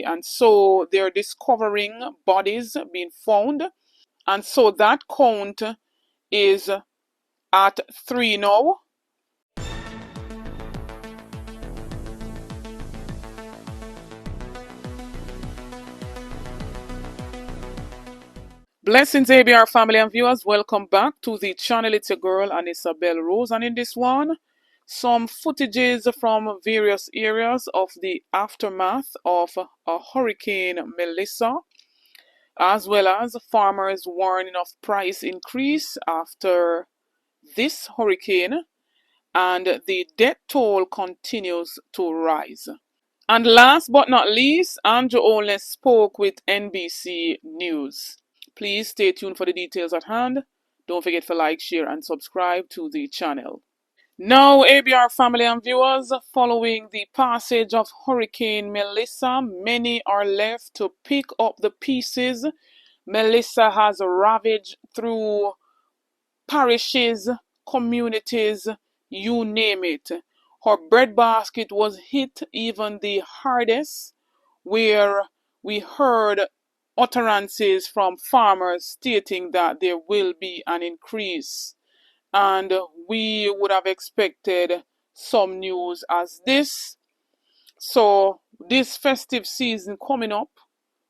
And so they're discovering bodies being found. And so that count is at 3 now. Blessings, ABR family and viewers. Welcome back to the channel. It's your girl, Isabel Rose. And in this one, some footages from various areas of the aftermath of a Hurricane Melissa, as well as farmers warning of price increase after this hurricane, and the death toll continues to rise. And last but not least, Anju only spoke with NBC News. Please stay tuned for the details at hand. Don't forget to like, share, and subscribe to the channel. Now, ABR family and viewers, following the passage of Hurricane Melissa, many are left to pick up the pieces. Melissa has ravaged through parishes, communities, you name it. Her breadbasket was hit even the hardest, where we heard utterances from farmers stating that there will be an increase. And we would have expected some news as this. So this festive season coming up,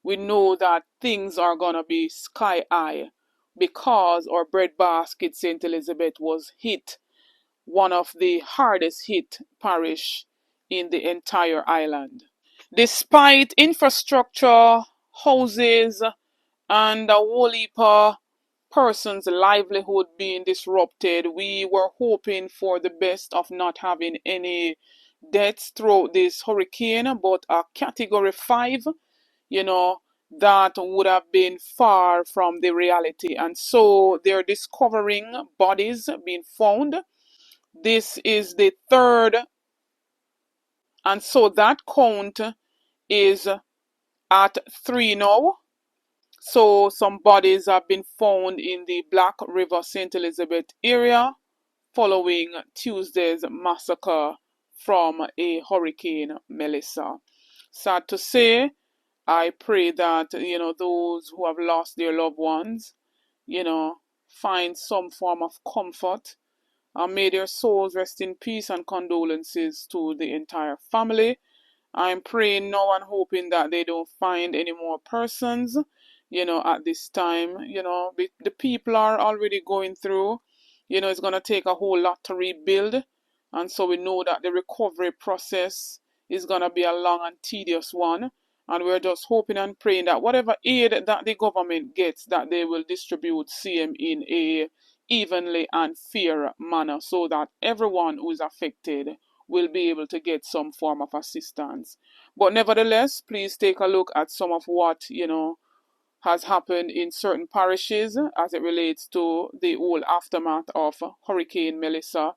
we know that things are going to be sky high because our breadbasket, St. Elizabeth, was hit, one of the hardest hit parish in the entire island. Despite infrastructure, houses, and a whole heap of persons' livelihood being disrupted, we were hoping for the best of not having any deaths throughout this hurricane, but a category 5, that would have been far from the reality. And so they're discovering bodies being found. This is the third. And so that count is at 3 now. So some bodies have been found in the Black River St. Elizabeth area following Tuesday's massacre from a Hurricane Melissa. Sad to say, I pray that, those who have lost their loved ones, find some form of comfort. And may their souls rest in peace, and condolences to the entire family. I'm praying now and hoping that they don't find any more persons, at this time. The people are already going through. It's going to take a whole lot to rebuild. And so we know that the recovery process is going to be a long and tedious one. And we're just hoping and praying that whatever aid that the government gets, that they will distribute same in a evenly and fair manner, so that everyone who is affected will be able to get some form of assistance. But nevertheless, please take a look at some of what, has happened in certain parishes as it relates to the whole aftermath of Hurricane Melissa.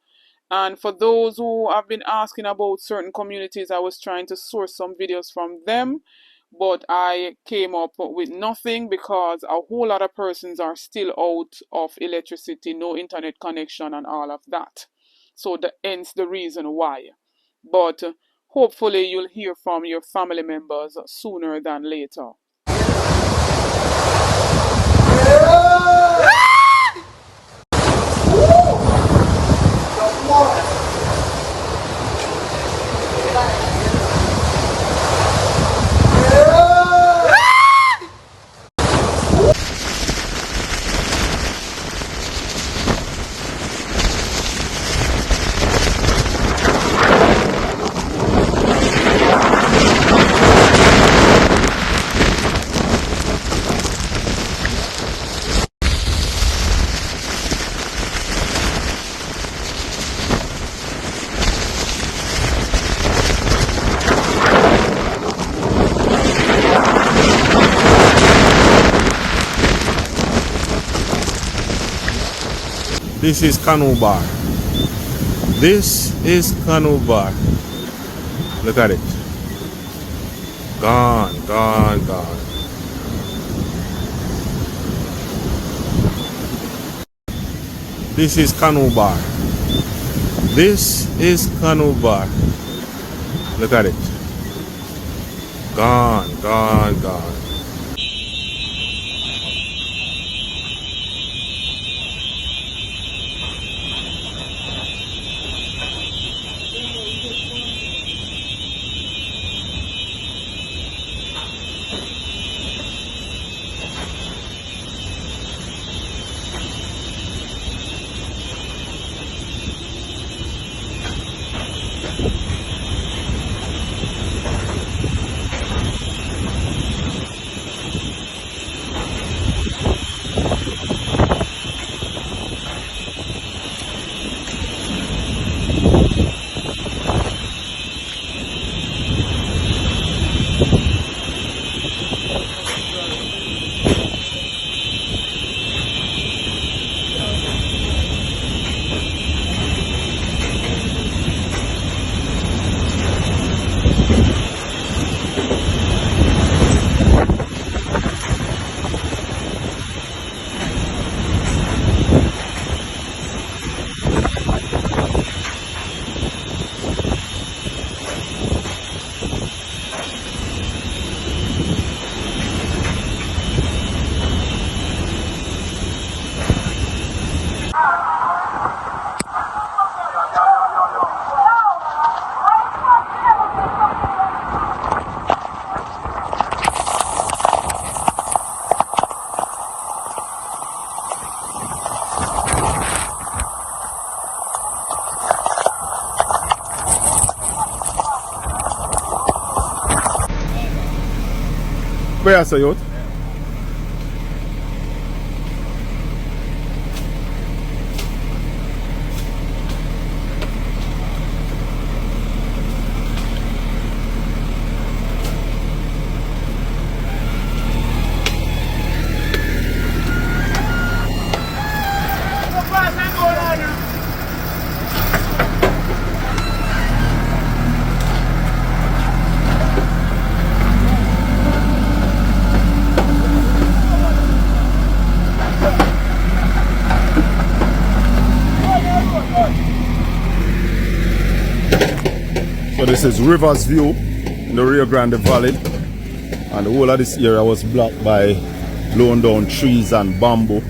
And for those who have been asking about certain communities, I was trying to source some videos from them, but I came up with nothing because a whole lot of persons are still out of electricity, no internet connection and all of that. So hence the reason why. But hopefully you'll hear from your family members sooner than later. This is Canoe Bar. This is Canoe Bar. Look at it. Gone, gone, gone. This is Canoe Bar. This is Canoe Bar. Look at it. Gone, gone, gone. Where are you? So this is River's View in the Rio Grande Valley, and the whole of this area was blocked by blown down trees and bamboo,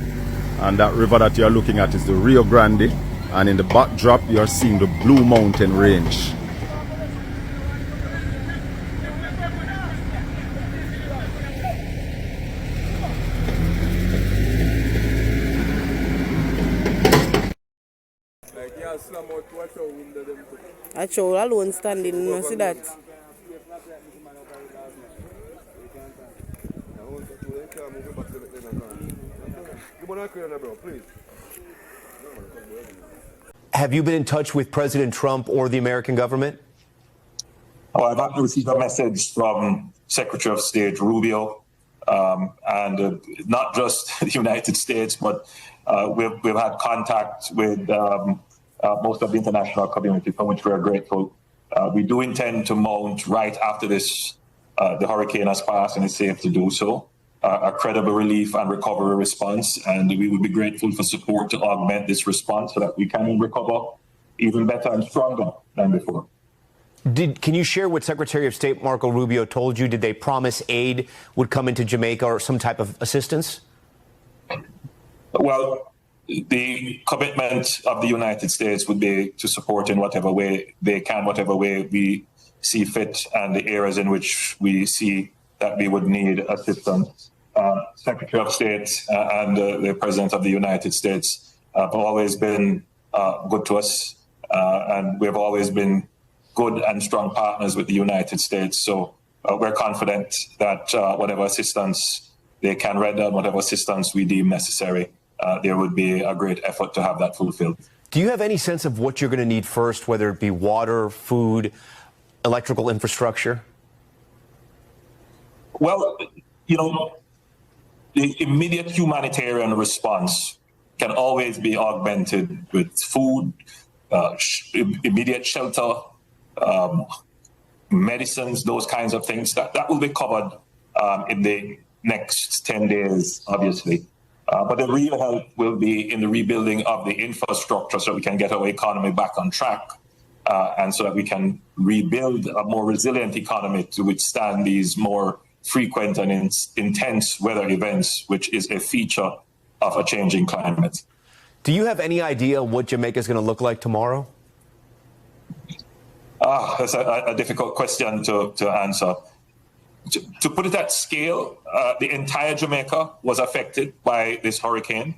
and that river that you are looking at is the Rio Grande, and in the backdrop you are seeing the Blue Mountain Range. A show alone standing, you see that? Have you been in touch with President Trump or the American government? Oh, I've actually received a message from Secretary of State Rubio, and not just the United States, but we've had contact with most of the international community, for which we are grateful. We do intend to mount right after this, the hurricane has passed and it's safe to do so, a credible relief and recovery response, and we would be grateful for support to augment this response so that we can recover even better and stronger than before. Can you share what Secretary of State Marco Rubio told you? Did they promise aid would come into Jamaica or some type of assistance? Well, the commitment of the United States would be to support in whatever way they can, whatever way we see fit, and the areas in which we see that we would need assistance. Secretary of State and the President of the United States have always been good to us, and we've always been good and strong partners with the United States. So we're confident that whatever assistance they can render, whatever assistance we deem necessary, there would be a great effort to have that fulfilled. Do you have any sense of what you're going to need first, whether it be water, food, electrical infrastructure? Well, you know, the immediate humanitarian response can always be augmented with food, immediate shelter, medicines, those kinds of things. That will be covered in the next 10 days, obviously. But the real help will be in the rebuilding of the infrastructure so we can get our economy back on track. and so that we can rebuild a more resilient economy to withstand these more frequent and intense weather events, which is a feature of a changing climate. Do you have any idea what Jamaica is going to look like tomorrow? That's a difficult question to answer. To put it at scale, the entire Jamaica was affected by this hurricane,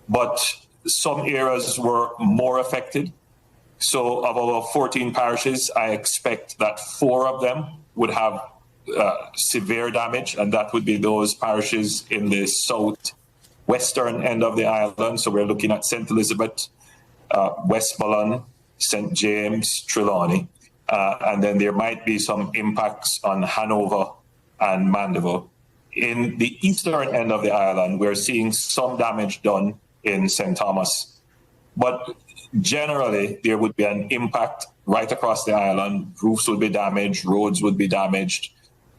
but some areas were more affected. So of our 14 parishes, I expect that 4 of them would have severe damage, and that would be those parishes in the southwestern end of the island. So we're looking at St. Elizabeth, Westmoreland, St. James, Trelawney. And then there might be some impacts on Hanover and Mandeville. In the eastern end of the island, we're seeing some damage done in St. Thomas. But generally, there would be an impact right across the island. Roofs would be damaged, roads would be damaged.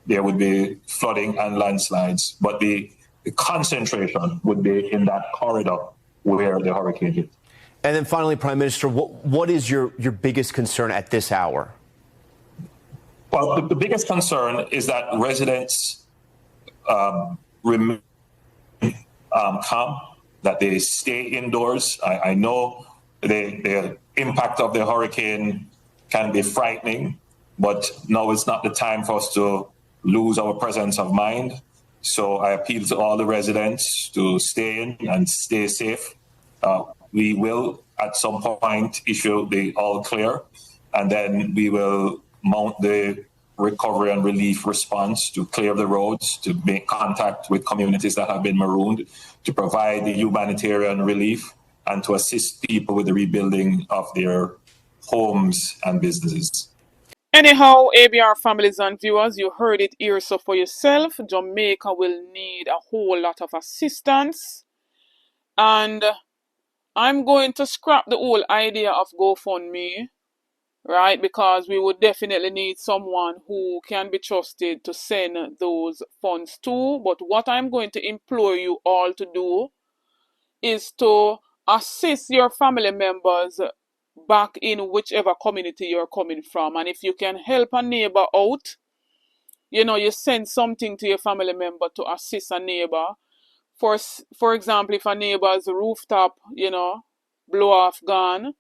There would be flooding and landslides. But the concentration would be in that corridor where the hurricane hit. And then finally, Prime Minister, what is your biggest concern at this hour? Well, the biggest concern is that residents remain calm, that they stay indoors. I know the impact of the hurricane can be frightening, but no, it's not the time for us to lose our presence of mind. So I appeal to all the residents to stay in and stay safe. We will, at some point, issue the all clear, and then we will mount the recovery and relief response to clear the roads, to make contact with communities that have been marooned, to provide the humanitarian relief, and to assist people with the rebuilding of their homes and businesses. Anyhow, ABR families and viewers, you heard it here, so for yourself, Jamaica will need a whole lot of assistance. And I'm going to scrap the whole idea of GoFundMe, right? Because we would definitely need someone who can be trusted to send those funds to. But what I'm going to implore you all to do is to assist your family members back in whichever community you're coming from. And if you can help a neighbor out, you send something to your family member to assist a neighbor. For example, if a neighbor's rooftop, blow off gone,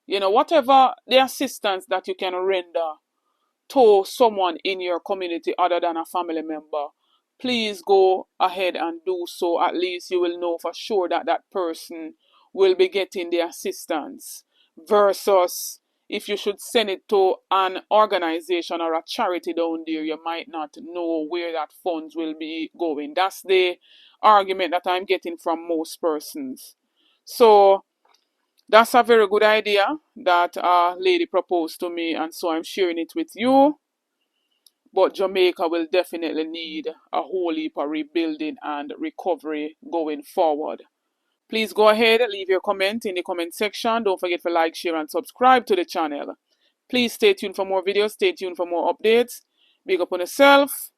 whatever the assistance that you can render to someone in your community other than a family member, please go ahead and do so. At least you will know for sure that that person will be getting the assistance, versus if you should send it to an organization or a charity down there, you might not know where that funds will be going. That's the argument that I'm getting from most persons. So that's a very good idea that a lady proposed to me, and so I'm sharing it with you. But Jamaica will definitely need a whole heap of rebuilding and recovery going forward. Please go ahead, leave your comment in the comment section. Don't forget to like, share, and subscribe to the channel. Please stay tuned for more videos. Stay tuned for more updates. Big up on yourself.